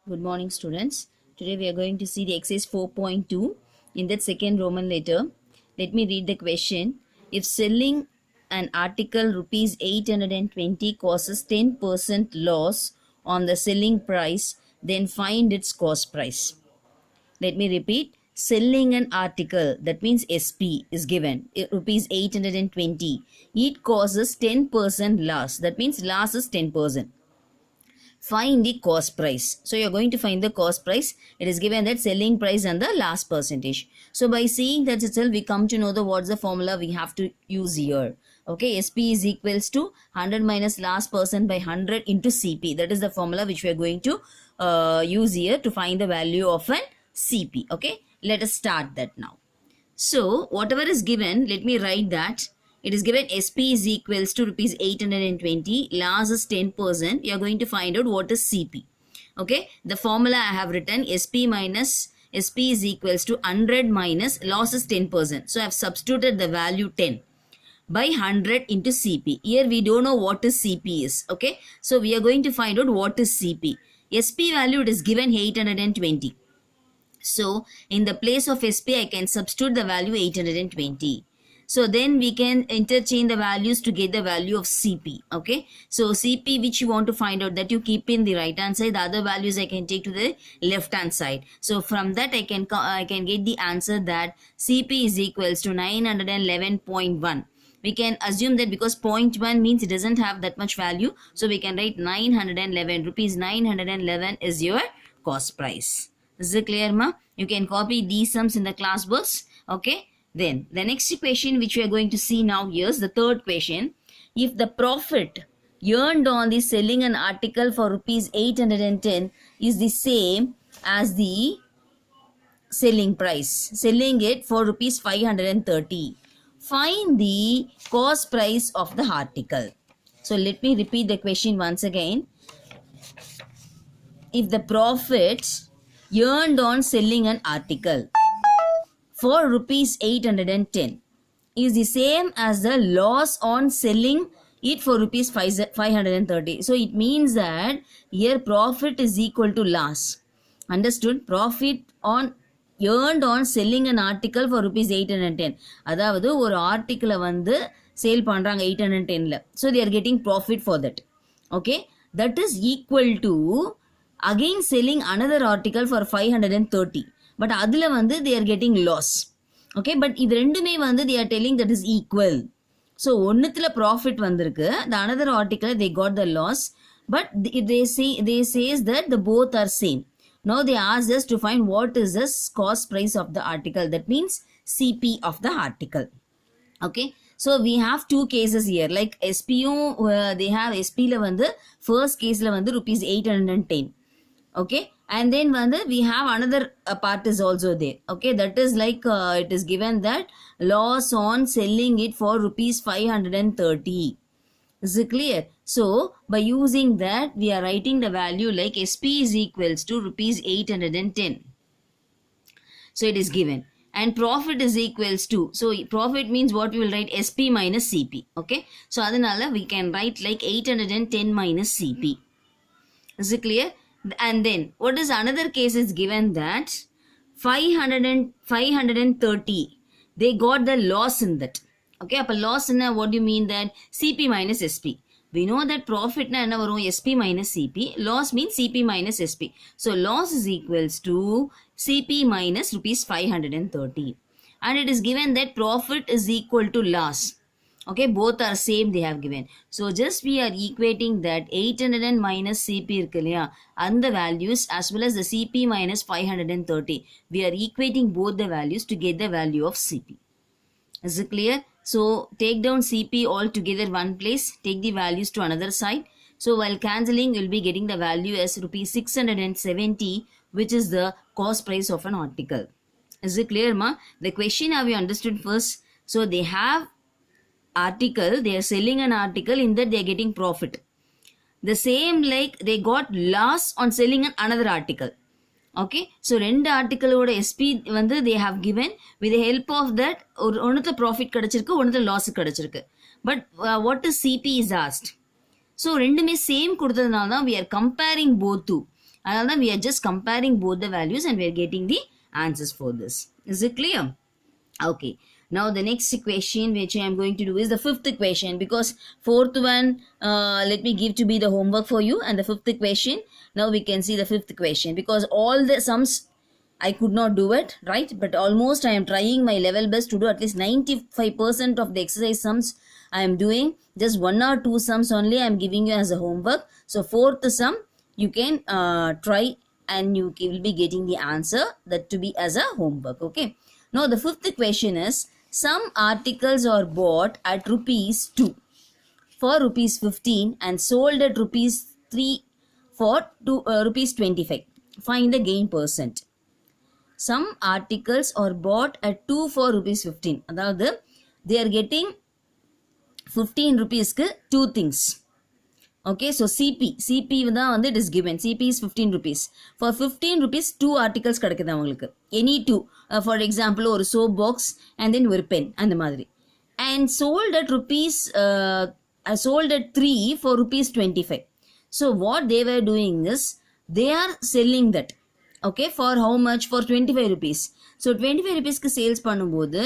Good morning, students. Today we are going to see the exercise 4.2 in that second Roman letter. Let me read the question. If selling an article rupees 820 causes 10% loss on the selling price, then find its cost price. Let me repeat. Selling an article, that means SP is given, rupees 820. It causes 10% loss. That means loss is 10%. Find the cost price. So you're going to find the cost price. It is given that selling price and the last percentage. So by seeing that itself, we come to know the what's the formula we have to use here. Okay, SP is equals to 100 minus last percent by 100 into CP. That is the formula which we are going to use here to find the value of an CP. Okay, let us start that now. So whatever is given, let me write that. It is given SP is equals to rupees 820. Loss is 10%. You are going to find out what is CP. Okay. The formula I have written SP minus SP is equals to 100 minus loss is 10%. So I have substituted the value 10 by 100 into CP. Here we don't know what is CP is. Okay. So we are going to find out what is CP. SP value it is given 820. So in the place of SP, I can substitute the value 820. So then we can interchange the values to get the value of CP. Okay. So CP which you want to find out, that you keep in the right hand side. The other values I can take to the left hand side. So from that I can get the answer that CP is equals to 911.1. We can assume that because 0.1 means it doesn't have that much value. So we can write 911 rupees. 911 is your cost price. Is it clear, ma? You can copy these sums in the class books. Okay. Then the next equation which we are going to see now here is the third question. If the profit earned on the selling an article for rupees 810 is the same as the selling price, selling it for rupees 530, find the cost price of the article. So let me repeat the question once again. If the profit earned on selling an article for rupees 810 is the same as the loss on selling it for rupees 530. So it means that here profit is equal to loss. Understood? Profit on earned on selling an article for rupees 810. அதாவது ஒரு ஆர்டிக்கிளை வந்து sale பண்றாங்க 810ல. So they are getting profit for that. Okay? That is equal to again selling another article for 530. But அதில் வந்து they are getting loss. Okay, but இது ரெண்டுமே வந்து they are telling that is equal. So ஒன்னுத்துல profit வந்திருக்கு, the another article they got the loss, but they says that the both are same. Now they ask us to find what is the cost price of the article. That means CP of the article. Okay, so we have two cases here. Like SPO, they have SP la வந்து first case la வந்து rupees 810. Okay, and then we have another part is also there. Okay, that is like it is given that loss on selling it for rupees 530. Is it clear? So by using that we are writing the value like SP is equals to rupees 810. So it is given, and profit is equals to, so profit means what we will write SP minus CP. Okay, so adanala we can write like 810 minus CP. Is it clear? And then what is another case is given that 530 they got the loss in that. Okay, appa loss in what do you mean that CP minus SP. We know that profit na enna varum SP minus CP, loss means CP minus SP. So loss is equals to CP minus rupees 530, and it is given that profit is equal to loss. Okay, both are same they have given. So just we are equating that 800 minus CP irukku and the values as well as the CP minus 530. We are equating both the values to get the value of CP. Is it clear? So take down CP all together one place, take the values to another side. So while cancelling, you will be getting the value as rupees 670, which is the cost price of an article. Is it clear, ma? The question have you understood first? So they have article, they are selling an article, in that they are getting profit. The same like they got loss on selling another article. Okay, so ரெண்டு ஆர்டிக்கலோட SP வந்து they have given, with the help of that ஒன்னுத்துல profit கிடைச்சிருக்கு, ஒன்னுத்துல loss கிடைச்சிருக்கு. But what is CP is asked. So ரெண்டுமே same கொடுத்ததுனால தான் we are comparing both two. அதனால we are just comparing both the values and we are getting the answers for this. Is it clear? Okay. Now the next equation which I am going to do is the fifth equation, because fourth one let me give to be the homework for you, and the fifth equation, now we can see the fifth equation, because all the sums I could not do it, right? But almost I am trying my level best to do at least 95% of the exercise sums I am doing. Just one or two sums only I am giving you as a homework. So fourth sum you can try and you will be getting the answer that to be as a homework. Okay. Now the fifth question is, some articles are bought at rupees 2 for rupees 15 and sold at rupees 3 for rupees 25. Find the gain percent. Some articles are bought at 2 for rupees 15. அதாவது they are getting 15 rupees க்கு 2 things. Okay, so CP தான் வந்து it is given. CP is 15 rupees. For 15 rupees 2 articles கிடைக்குது அவங்களுக்கு. Any 2. For example, ஒரு soap box and then ஒரு pen அந்த மாதிரி. And sold at rupees sold at 3 for rupees 25. So what they were doing is they are selling that. Okay, for how much? For 25 rupees. So 25 rupees க்கு sales பண்ணும்போது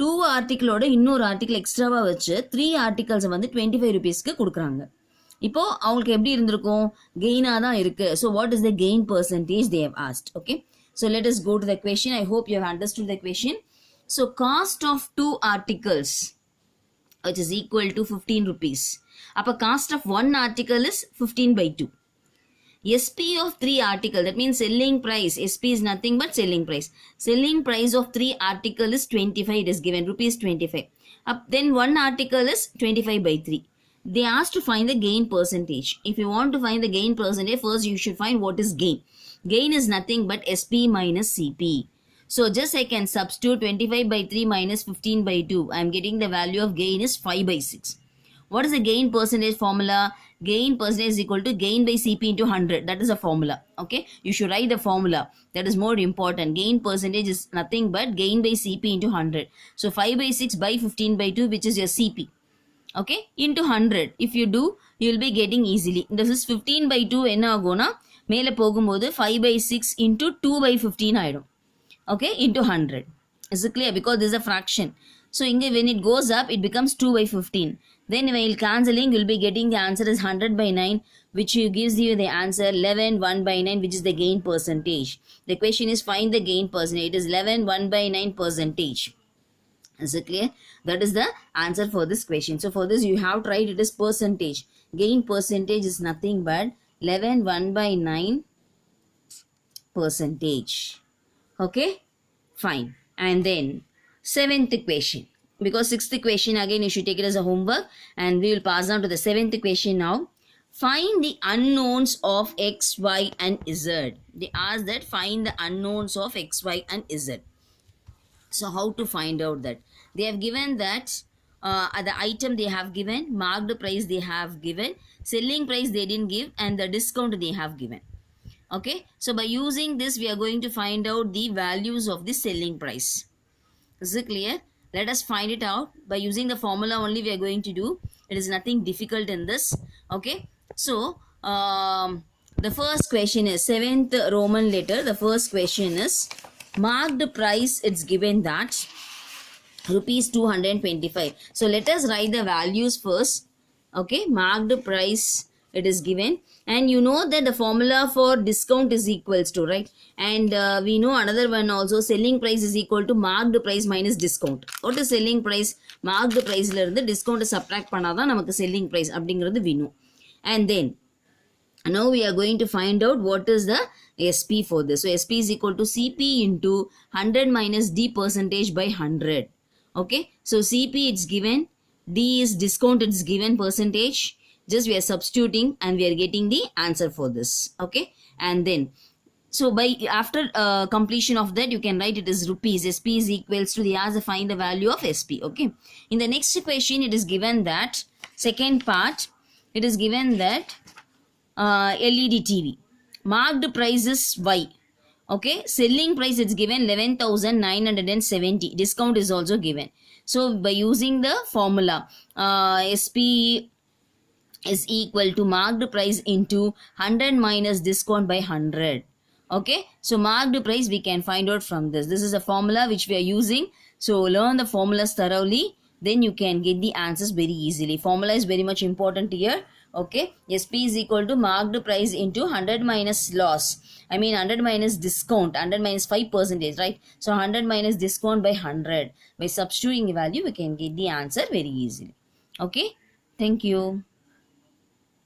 2 ஆர்டிக்கிளோட இன்னொரு article எக்ஸ்ட்ராவா வச்சு 3 articles வந்து 25 rupeesக்கு கொடுக்குறாங்க. இப்போ அவங்களுக்கு எப்படி இருந்திருக்கும்? கெயினா தான் இருக்கு. So what is the gain percentage they have asked? Okay, so let us go to the question. I hope you have understood the question. So cost of 2 articles which is equal to 15 rupees. அப்ப cost of 1 article is 15 by 2. SP of 3 article, that means selling price. SP is nothing but selling price. Selling price of 3 article is 25. It is given rupees 25. Then 1 article is 25 by 3. They asked to find the gain percentage. If you want to find the gain percentage, first you should find what is gain. Gain is nothing but SP minus CP. So just I can substitute 25 by 3 minus 15 by 2. I am getting the value of gain is 5 by 6. What is the gain percentage formula? Gain percentage is equal to gain by CP into 100. That is a formula. Okay, you should write the formula. That is more important. Gain percentage is nothing but gain by CP into 100. So 5 by 6 by 15 by 2, which is your CP. Okay, into 100. If you do, you will be getting easily. This is 15 by 2 என்ன ஆகும்னா மேலே போகும்போது 5 by 6 into 2 by 15 ஆயிடும். Okay, into 100. Is it clear? Because this is a fraction. So when it goes up, it becomes 2 by 15. Then while cancelling, you will be getting the answer is 100 by 9, which gives you the answer 11 1 by 9, which is the gain percentage. The question is find the gain percentage. It is 11 1 by 9 percentage. Is it clear? That is the answer for this question. So for this you have to write it as percentage. Gain percentage is nothing but 11 1 by 9 percentage. Okay, fine. And then 7th equation, because 6th equation again you should take it as a homework, and we will pass on to the 7th equation now. Find the unknowns of x, y and z. They ask that find the unknowns of x, y and z. So how to find out that? They have given that the item they have given, marked price they have given, selling price they didn't give, and the discount they have given. Okay, so by using this we are going to find out the values of the selling price. Is it clear? Let us find it out by using the formula only we are going to do. It is nothing difficult in this. Okay, so the first question is 7th Roman letter. The first question is marked price. It's given that rupees 225. So let us write the values first. Okay, marked price it is given, and you know that the formula for discount is equals to, right? And we know another one also, selling price is equal to marked price minus discount. What is selling price? Marked price la irundhu discount subtract பண்ணாதான் நமக்கு selling price அப்படிங்கிறது we know. And then now we are going to find out what is the SP for this. So SP is equal to CP into 100 minus D percentage by 100. Okay, so CP it's given, D is discount, it's given percentage. Just we are substituting and we are getting the answer for this. Okay, and then so by after completion of that you can write it as rupees. SP is equals to the answer, find the value of SP. Okay, in the next equation it is given that second part, it is given that LED TV marked price is Y. Okay, selling price is given 11,970. Discount is also given. So by using the formula SP is equal to marked price into 100 minus discount by 100. Okay, so marked price we can find out from this. This is a formula which we are using. So learn the formulas thoroughly, then you can get the answers very easily. Formula is very much important here. Okay, SP is equal to marked price into 100 minus loss. I mean 100 minus discount, 100 minus 5%, right? So 100 minus discount by 100. By substituting the value, we can get the answer very easily. Okay, thank you.